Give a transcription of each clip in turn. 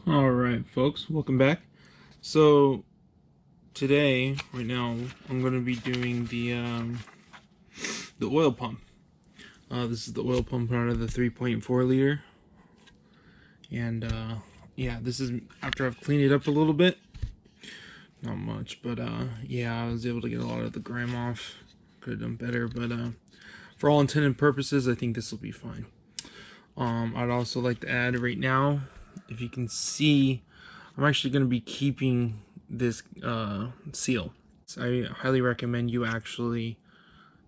Alright folks, welcome back. So today, right now, I'm going to be doing the oil pump. This is the oil pump out of the 3.4 liter. And yeah, this is after I've cleaned it up a little bit. Not much, but yeah, I was able to get a lot of the grime off. Could have done better, but for all intended purposes, I think this will be fine. I'd also like to add right now, if you can see, I'm actually going to be keeping this seal. So I highly recommend you actually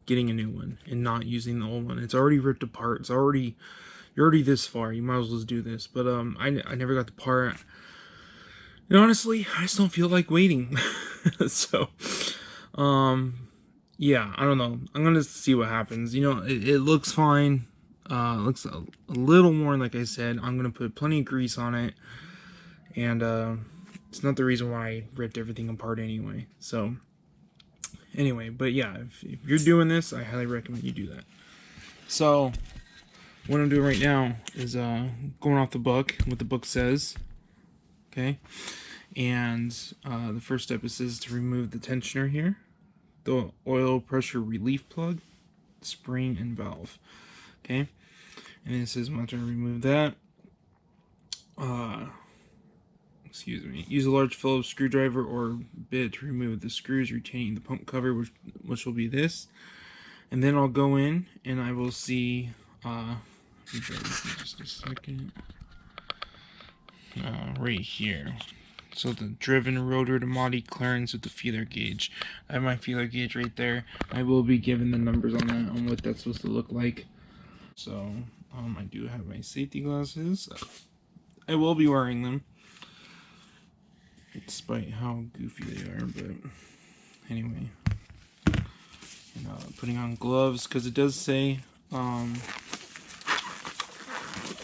getting a new one and not using the old one. It's already ripped apart. You're already this far. You might as well just do this. But I never got the part. And honestly, I just don't feel like waiting. So yeah, I don't know. I'm gonna see what happens. You know, it looks fine. It looks a little more, like I said. I'm gonna put plenty of grease on it, and it's not the reason why I ripped everything apart anyway. So anyway, but yeah, if you're doing this, I highly recommend you do that. So what I'm doing right now is going off the book, what the book says. Okay, and the first step is to remove the tensioner here, the oil pressure relief plug, spring, and valve. Okay, and it says I'm going to remove that. Excuse me. Use a large Phillips screwdriver or bit to remove the screws retaining the pump cover, which will be this. And then I'll go in and I will see. Just a second. Right here. So the driven rotor to Modi clearance with the feeler gauge. I have my feeler gauge right there. I will be given the numbers on that, on what that's supposed to look like. So I do have my safety glasses. I will be wearing them, despite how goofy they are. But anyway, and, putting on gloves, because it does say,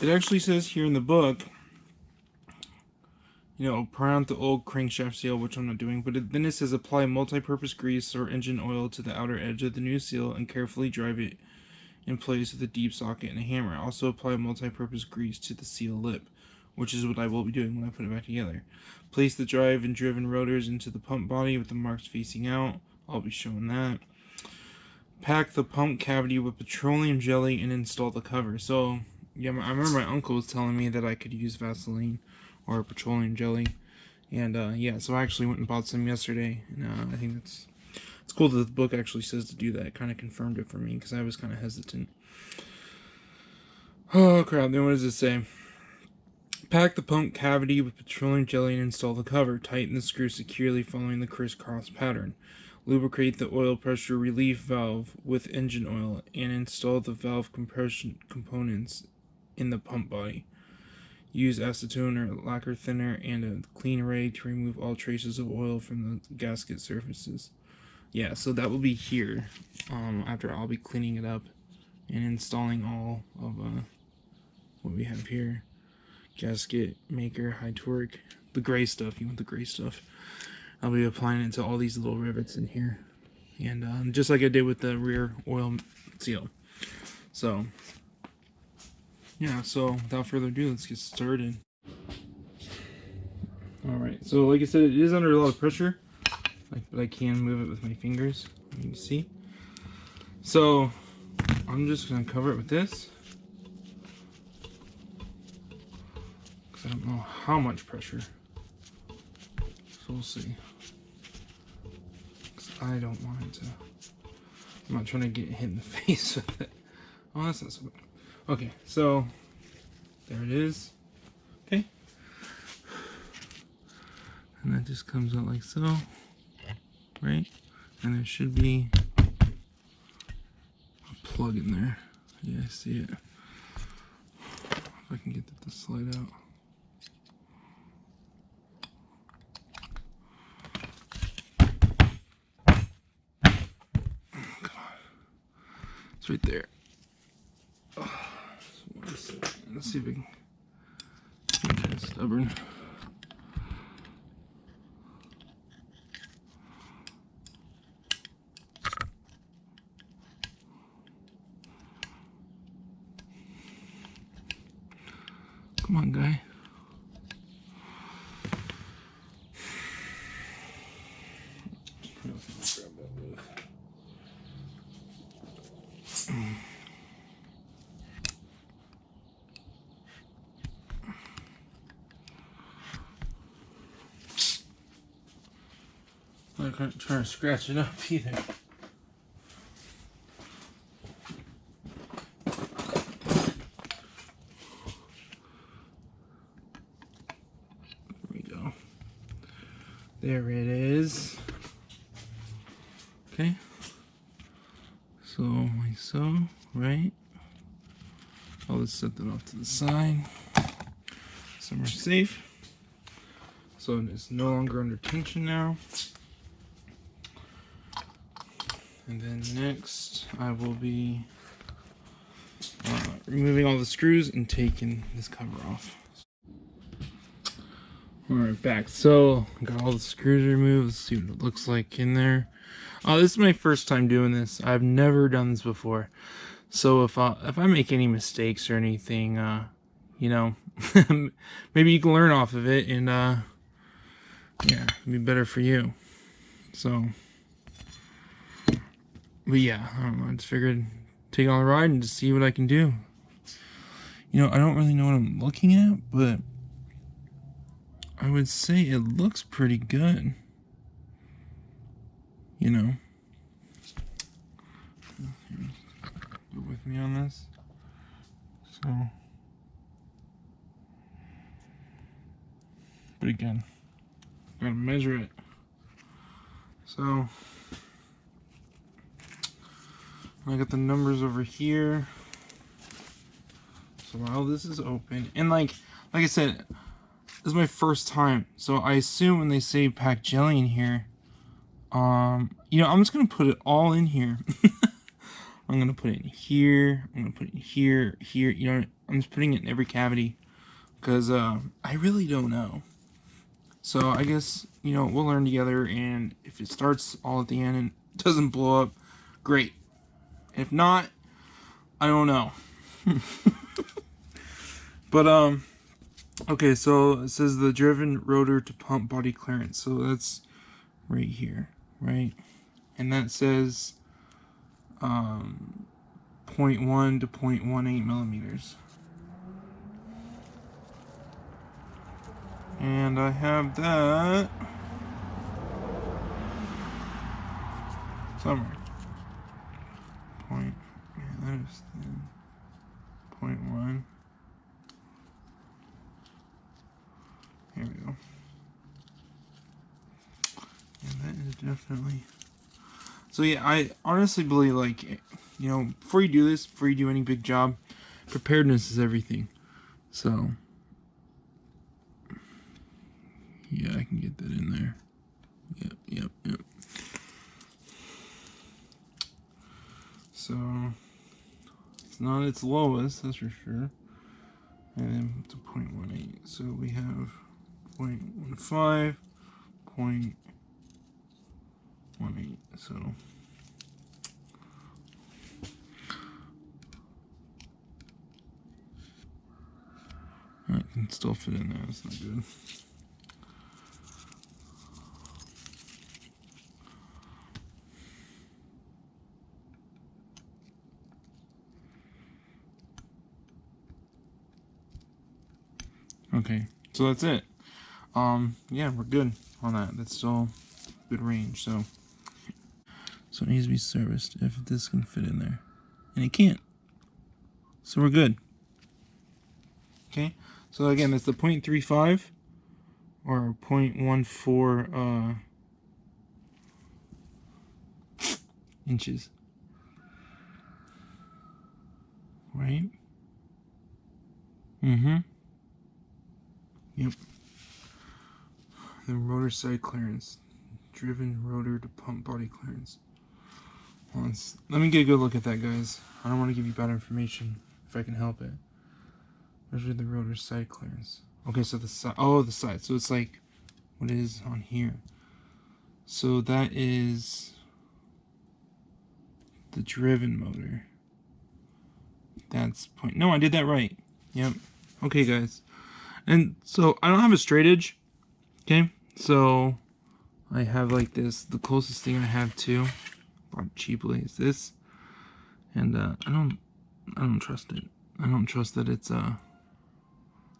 it actually says here in the book, you know, pry out the old crankshaft seal, which I'm not doing, but then it says apply multi-purpose grease or engine oil to the outer edge of the new seal and carefully drive it in place with a deep socket and a hammer. Also apply multi-purpose grease to the seal lip, which is what I will be doing when I put it back together. Place the drive and driven rotors into the pump body with the marks facing out. I'll be showing that. Pack the pump cavity with petroleum jelly and install the cover. So yeah, I remember my uncle was telling me that I could use Vaseline or petroleum jelly, and yeah, so I actually went and bought some yesterday, and I think it's cool that the book actually says to do that. It kind of confirmed it for me because I was kind of hesitant. Oh crap! Then what does it say? Pack the pump cavity with petroleum jelly and install the cover. Tighten the screw securely following the crisscross pattern. Lubricate the oil pressure relief valve with engine oil and install the valve compression components in the pump body. Use acetone or lacquer thinner and a clean rag to remove all traces of oil from the gasket surfaces. Yeah, so that will be here after I'll be cleaning it up and installing all of what we have here. Gasket maker, high torque, the gray stuff. You want the gray stuff. I'll be applying it to all these little rivets in here, and just like I did with the rear oil seal. So yeah, so without further ado, let's get started. Alright, so like I said, it is under a lot of pressure, but I can move it with my fingers, you can see. So I'm just going to cover it with this, because I don't know how much pressure. So we'll see. Because I don't want it to, I'm not trying to get hit in the face with it. Oh, that's not so bad. Okay, so there it is. Okay. And that just comes out like so, right? And there should be a plug in there. Yeah, I see it. If I can get that to slide out. Come on. It's right there. Oh, let's see if I can. I'm kind of stubborn. Come on, guy. I'm not trying to scratch it up either. There we go. There it is. Okay. So like so, right? I'll just set that off to the side. Somewhere safe. So it's no longer under tension now. And then next, I will be removing all the screws and taking this cover off. Alright, back. So, got all the screws removed. Let's see what it looks like in there. This is my first time doing this. I've never done this before. So if I make any mistakes or anything, you know, maybe you can learn off of it, and yeah, it'd be better for you. So, but yeah, I don't know. I just figured take it on a ride and just see what I can do. You know, I don't really know what I'm looking at, but I would say it looks pretty good. You know. Go with me on this. So, but again, gotta measure it. So, I got the numbers over here. So while this is open, and like I said, this is my first time, so I assume when they say pack jelly in here, you know, I'm just gonna put it all in here. I'm gonna put it in here. I'm gonna put it in here, here. You know, I'm just putting it in every cavity because I really don't know. So I guess, you know, we'll learn together, and if it starts all at the end and doesn't blow up, great. If not, I don't know. But okay, so it says the driven rotor to pump body clearance. So that's right here, right? And that says 0.1 to 0.18 millimeters. And I have that somewhere. That is thin. 0.1. Here we go. And that is definitely. So yeah, I honestly believe, like, you know, before you do this, before you do any big job, preparedness is everything. So yeah, I can get that in there. Yep. So it's not its lowest, that's for sure. And then to 0.18. So we have 0.15, 0.18. So I can still fit in there. That's not good. Okay, so that's it. Yeah, we're good on that. That's still good range. So it needs to be serviced if this can fit in there, and it can't. So we're good. Okay. So again, that's the 0.35 or 0.14 inches. Right? Yep. The rotor side clearance. Driven rotor to pump body clearance. Let me get a good look at that, guys. I don't want to give you bad information if I can help it. Measure the rotor side clearance. Okay, so the side. Oh, the side. So it's like what is on here. So that is the driven motor. That's point. No, I did that right. Yep. Okay, guys. And so I don't have a straight edge. Okay, so I have like this. The closest thing I have to, bought cheaply, is this. And I don't trust it. I don't trust that it's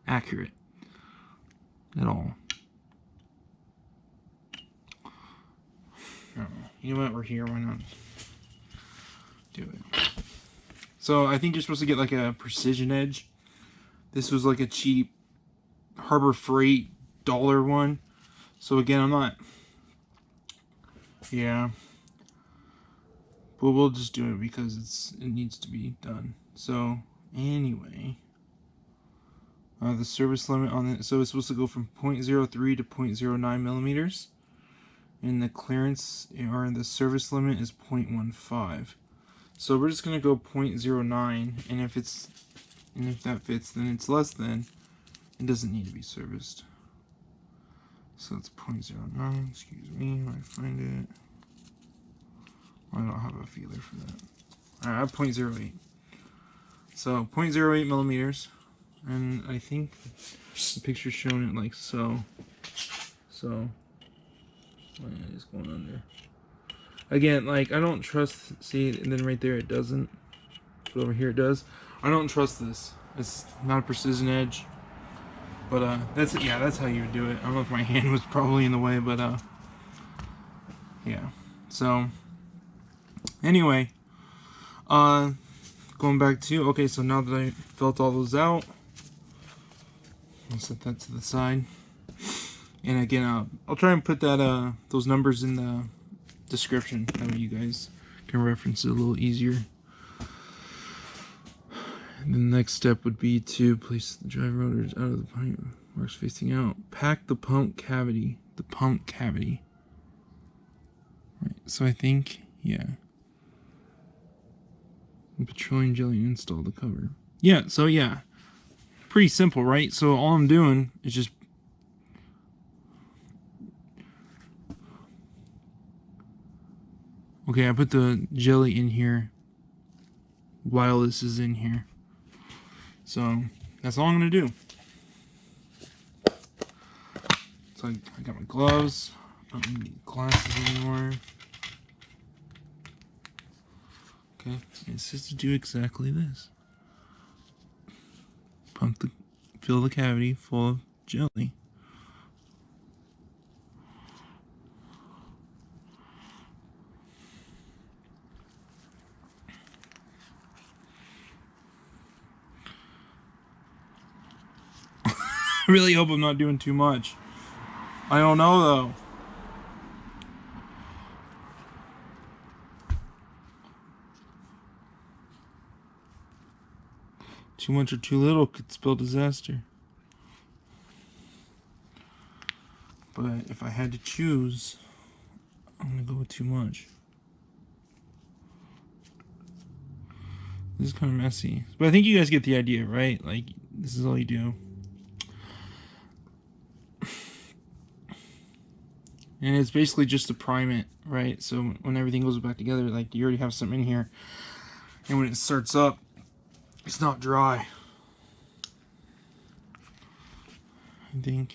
accurate at all. I don't know. You know what? We're here. Why not do it? So I think you're supposed to get like a precision edge. This was like a cheap Harbor Freight dollar one. So again, I'm not. Yeah. But we'll just do it because it needs to be done. So anyway, the service limit on it. So it's supposed to go from 0.03 to 0.09 millimeters, and the clearance or the service limit is 0.15. So we're just gonna go 0.09, and if that fits, then it's less than. It doesn't need to be serviced. So it's 0.09. Excuse me, when I find it. I don't have a feeler for that. Alright, I have 0.08. So 0.08 millimeters, and I think the picture's showing it like so. So, it's going under. Again, like I don't trust. See, and then right there it doesn't, but over here it does. I don't trust this. It's not a precision edge, but that's how you would do it. I don't know if my hand was probably in the way, but yeah. So anyway, going back to okay. So now that I felt all those out, I'll set that to the side. And again, I'll try and put that those numbers in the description. That way you guys can reference it a little easier. And the next step would be to place the drive rotors out of the pipe, marks facing out. Pack the pump cavity. The pump cavity. Right. So I think, yeah. And petroleum jelly install the cover. Yeah. So yeah, pretty simple, right? So all I'm doing is just okay, I put the jelly in here while this is in here. So that's all I'm going to do. So I got my gloves. I don't need glasses anymore. Okay, it says to do exactly this. Fill the cavity full of jelly. I really hope I'm not doing too much. I don't know though. Too much or too little could spell disaster. But if I had to choose, I'm gonna go with too much. This is kind of messy. But I think you guys get the idea, right? Like, this is all you do. And it's basically just to prime it, right? So when everything goes back together, like you already have something in here. And when it starts up, it's not dry. I think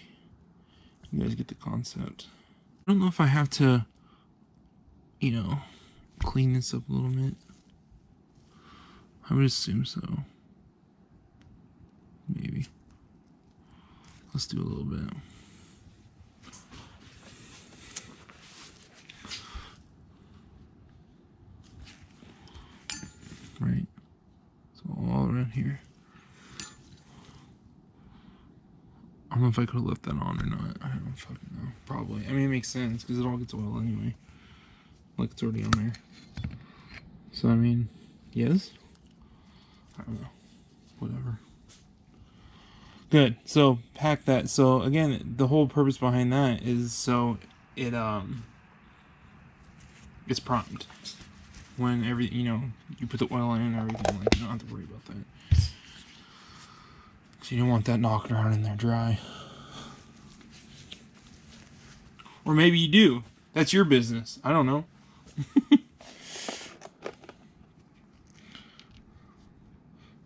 you guys get the concept. I don't know if I have to, clean this up a little bit. I would assume so. Maybe. Let's do a little bit. Right. So all around here. I don't know if I could have left that on or not. I don't fucking know. Probably. I mean, it makes sense because it all gets oil anyway. Like it's already on there. So, I mean, yes? I don't know. Whatever. Good. So, pack that. So, again, the whole purpose behind that is so it's primed. When you put the oil in and everything, like, you don't have to worry about that. So you don't want that knocking around in there dry. Or maybe you do. That's your business. I don't know.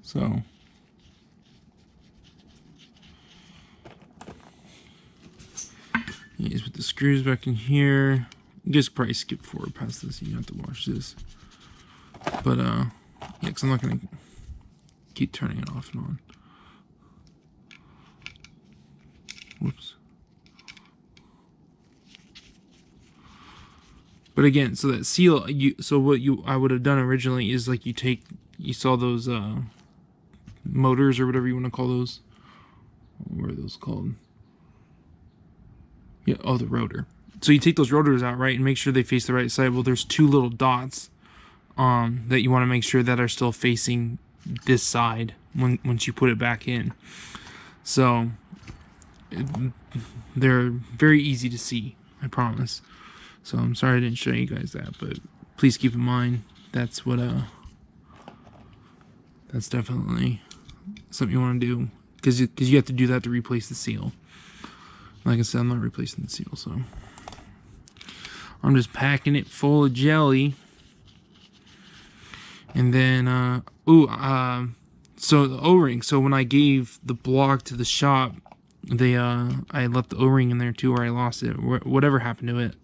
So. You just put the screws back in here. You guys could probably skip forward past this. You don't have to watch this. But, yeah, because I'm not going to keep turning it off and on. Whoops. But again, so that seal, I would have done originally is like you saw those motors or whatever you want to call those. What are those called? Yeah, oh, the rotor. So you take those rotors out, right, and make sure they face the right side. Well, there's two little dots that you want to make sure that are still facing this side once you put it back in. So they're very easy to see, I promise. So I'm sorry I didn't show you guys that, but please keep in mind that's what that's definitely something you want to do, because you have to do that to replace the seal. Like I said, I'm not replacing the seal, so I'm just packing it full of jelly. And then so the O-ring. So when I gave the block to the shop, I left the O-ring in there too, or I lost it, whatever happened to it.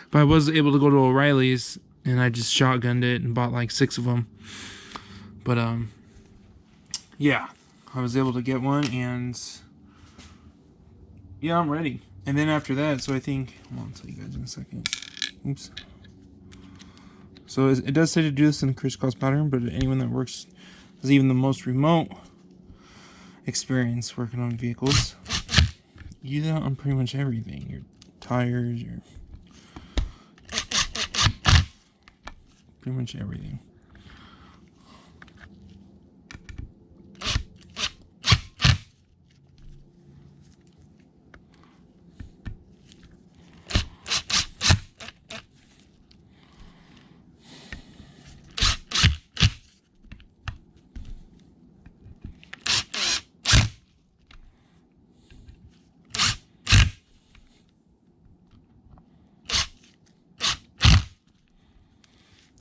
But I was able to go to O'Reilly's, and I just shotgunned it and bought like 6 of them. But yeah, I was able to get one, and yeah, I'm ready. And then after that, so I think, well, I'll tell you guys in a second. Oops. So it does say to do this in a crisscross pattern, but anyone that works, has even the most remote experience working on vehicles, you do that on pretty much everything. Your tires, your pretty much everything.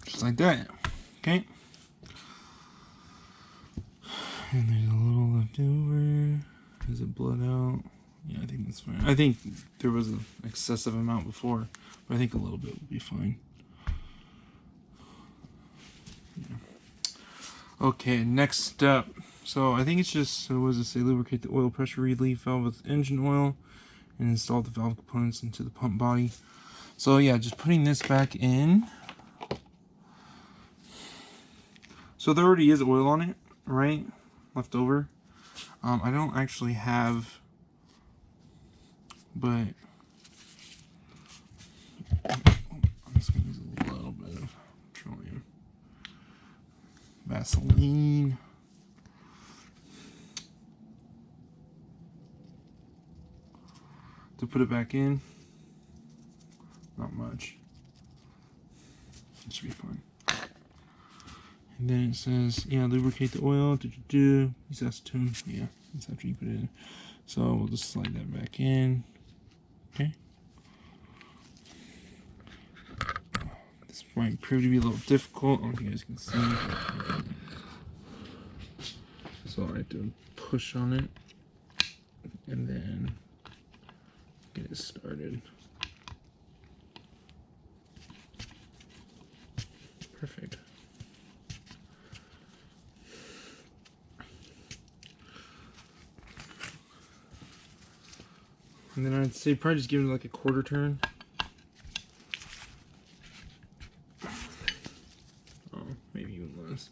Just like that. Okay. And there's a little left over. Is it bled out? Yeah, I think that's fine. I think there was an excessive amount before, but I think a little bit will be fine. Yeah. Okay, next step. So I think it's just, so what does it say? Lubricate the oil pressure relief valve with engine oil and install the valve components into the pump body. So yeah, just putting this back in. So there already is oil on it, right? Left over. I don't actually have, but I'm just gonna use a little bit of petroleum Vaseline. To put it back in. Not much. It should be fine. And then it says, yeah, lubricate the oil. Use acetone. Yeah, that's after you put it in. So we'll just slide that back in. Okay. This might prove to be a little difficult. I don't know if you guys can see. So I have to push on it and then get it started. Perfect. And then I'd say probably just give it like a quarter turn. Oh, maybe even less.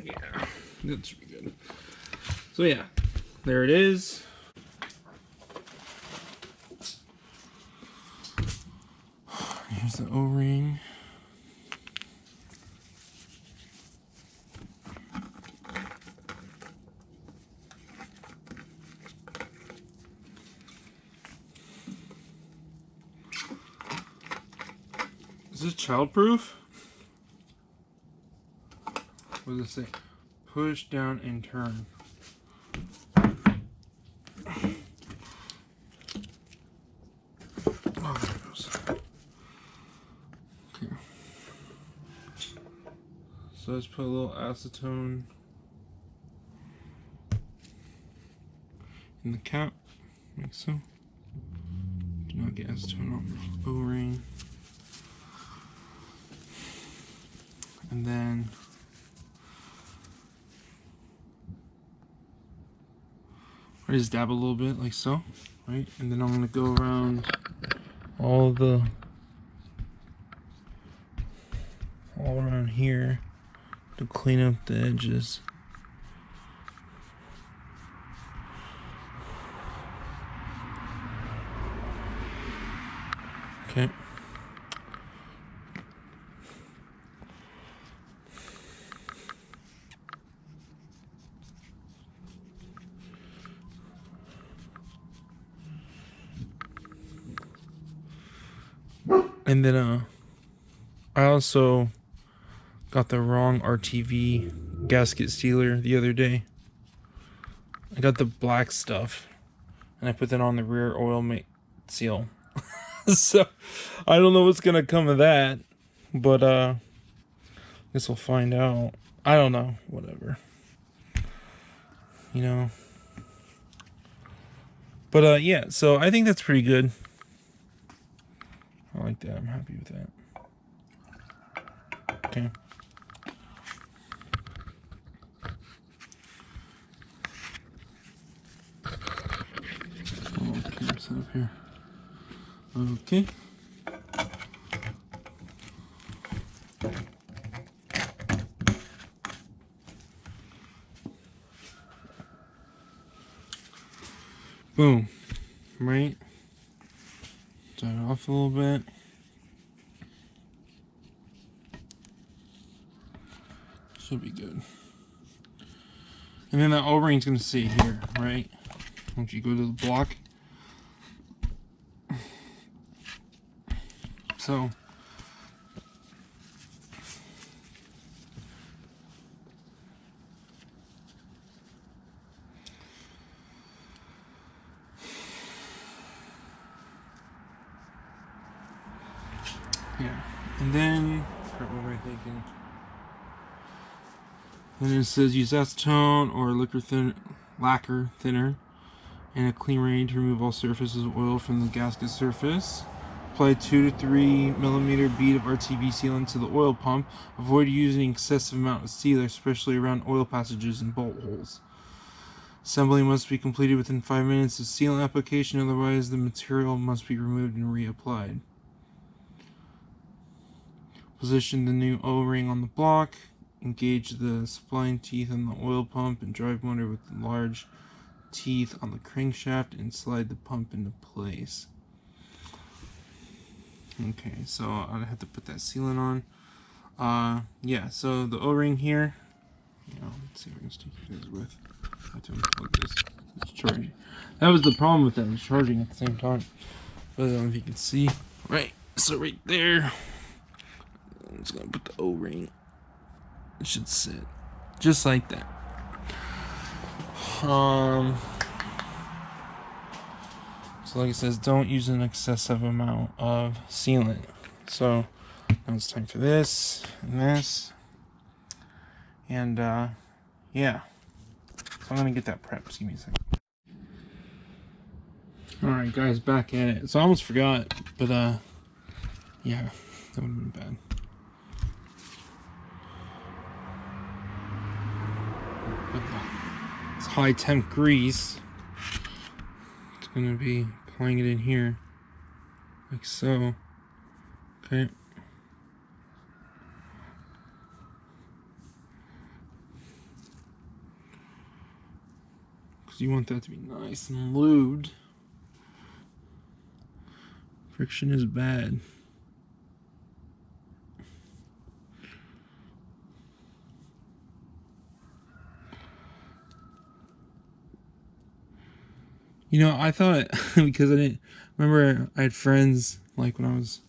Yeah, that should be good. So yeah, there it is. Here's the O-ring. Is this childproof? What does it say? Push down and turn. Oh, there it goes. Okay. So let's put a little acetone in the cap, like so. Do not get acetone on the O-ring. And then I just dab a little bit like so, right? And then I'm gonna go around all around here to clean up the edges. Okay. And then I also got the wrong RTV gasket sealer the other day. I got the black stuff and I put that on the rear oil seal. So I don't know what's gonna come of that, but guess we'll find out. I don't know, whatever, you know. But yeah, so I think that's pretty good. I like that. I'm happy with that. Okay. Oh, camera set up here. Okay. Boom. Right? Dry it off a little bit. Should be good. And then that O-ring's gonna stay here, right? Once you go to the block. So yeah. And then what am I thinking? And it says use acetone or lacquer thinner and a clean rain to remove all surfaces of oil from the gasket surface. Apply 2 to 3 millimeter bead of RTV sealant to the oil pump. Avoid using excessive amount of sealer, especially around oil passages and bolt holes. Assembly must be completed within 5 minutes of sealant application, otherwise the material must be removed and reapplied. Position the new O-ring on the block. Engage the spline teeth on the oil pump and drive motor with the large teeth on the crankshaft and slide the pump into place. Okay, so I have to put that sealant on. Yeah, so the O-ring here, let's see if I can stick this with. I have to unplug this. It's charging. That was the problem with that, it was charging at the same time. But I don't know if you can see. Right, so right there, I'm just gonna put the O-ring. It should sit just like that. So like it says, don't use an excessive amount of sealant. So now it's time for this and this. And yeah. So I'm gonna get that prepped. Just give me a second. Alright guys, back at it. So I almost forgot, but yeah, that would have been bad. It's high temp grease. It's gonna be applying it in here, like so. Okay. Because you want that to be nice and lubed. Friction is bad. I thought, because I didn't remember, I had friends like when I was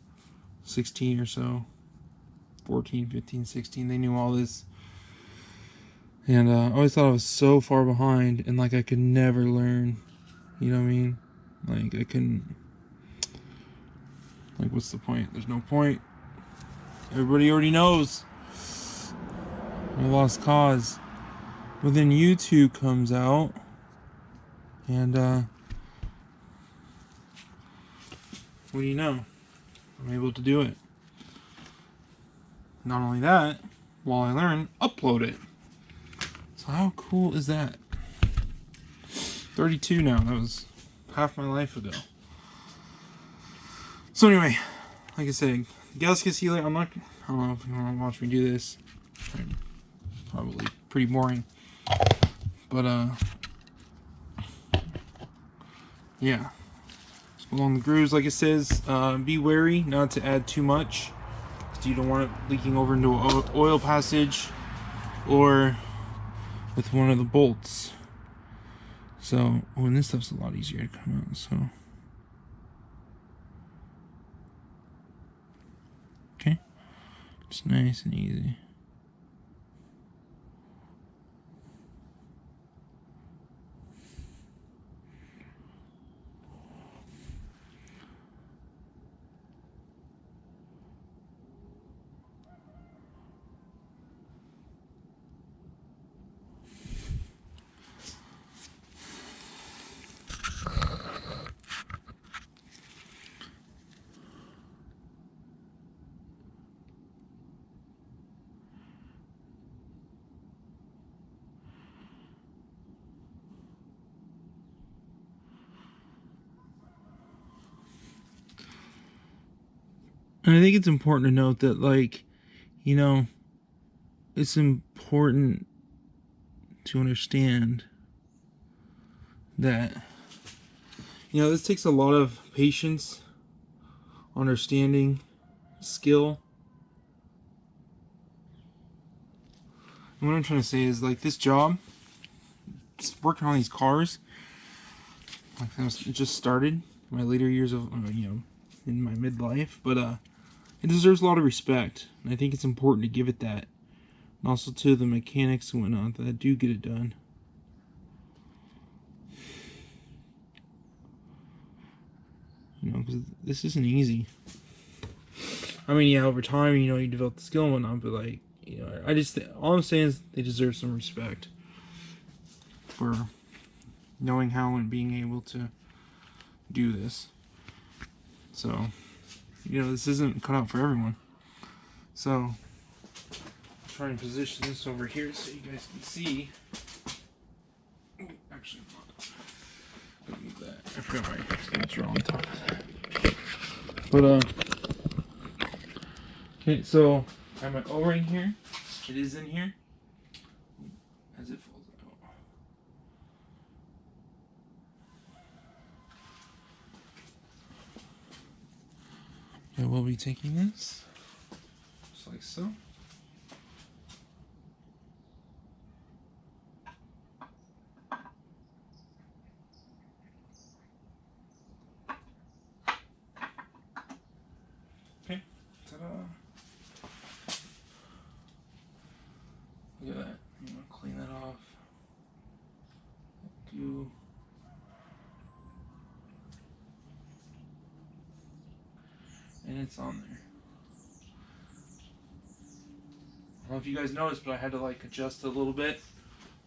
16 or so, 14, 15, 16, they knew all this. And I always thought I was so far behind and like I could never learn. You know what I mean? Like I couldn't. Like, what's the point? There's no point. Everybody already knows. I lost cause. But then YouTube comes out. And what do you know? I'm able to do it. Not only that, while I learn, upload it. So how cool is that? 32 now. That was half my life ago. So anyway, like I said, gasket sealer. I don't know if you want to watch me do this. Probably pretty boring. But yeah. Along the grooves, like it says, be wary not to add too much, because you don't want it leaking over into an oil passage or with one of the bolts. So, oh, and this stuff's a lot easier to come out. So, okay, just nice and easy. And I think it's important to note that, like, you know, it's important to understand that, you know, this takes a lot of patience, understanding, skill. And what I'm trying to say is, like, this job, just working on these cars, like, it just started my later years of, you know, in my midlife, but it deserves a lot of respect, and I think it's important to give it that, and also to the mechanics and whatnot that do get it done. You know, because this isn't easy. I mean, yeah, over time, you know, you develop the skill and whatnot, but, like, you know, all I'm saying is they deserve some respect for knowing how and being able to do this. So, you know, this isn't cut out for everyone. So, I'll try and position this over here so you guys can see. Actually, I'm not. Move that. I forgot my sponsor on top of that. But, okay, so I have my O-ring here. It is in here. As it falls out. I will be taking this, just like so. Okay, ta-da. Look at that. I'm gonna clean that off. Goo. And it's on there. I don't know if you guys noticed, but I had to, like, adjust it a little bit,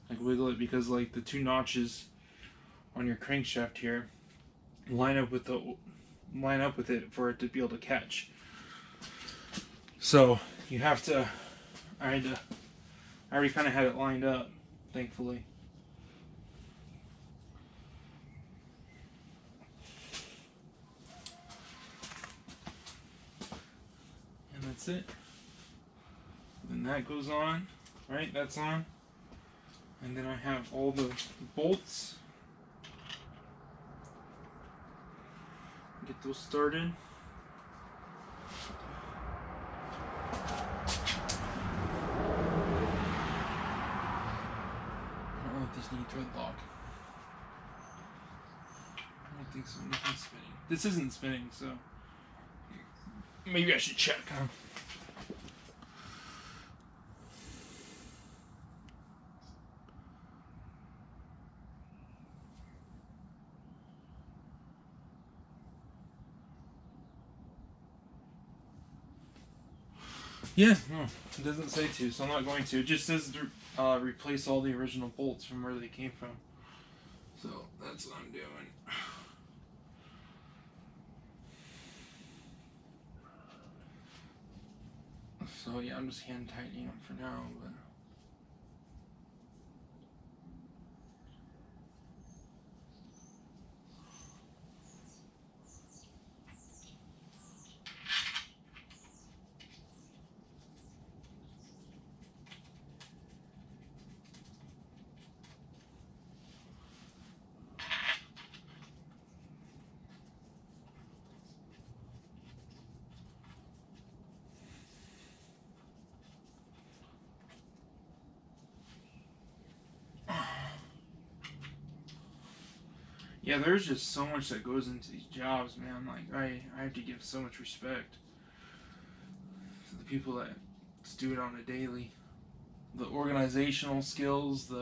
like wiggle it, because, like, the two notches on your crankshaft here line up with it for it to be able to catch. So you have to. I already kind of had it lined up, thankfully. And that's it. Then that goes on, right? That's on. And then I have all the bolts. Get those started. I don't know if these need thread lock. I don't think so. Nothing's spinning. This isn't spinning, so maybe I should check, huh? Yeah, no, it doesn't say to, so I'm not going to. It just says to replace all the original bolts from where they came from. So that's what I'm doing. So yeah, I'm just hand tightening them for now, but Yeah, there's just so much that goes into these jobs, man. Like, I have to give so much respect to the people that do it on a daily. The organizational skills,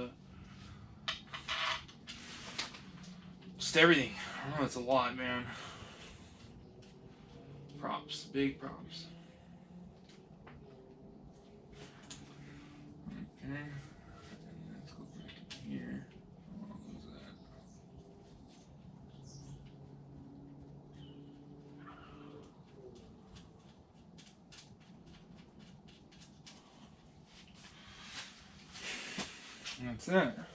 just everything. I don't know, it's a lot, man. Props, big props. Okay, let's go back to here. What was that? And that's it.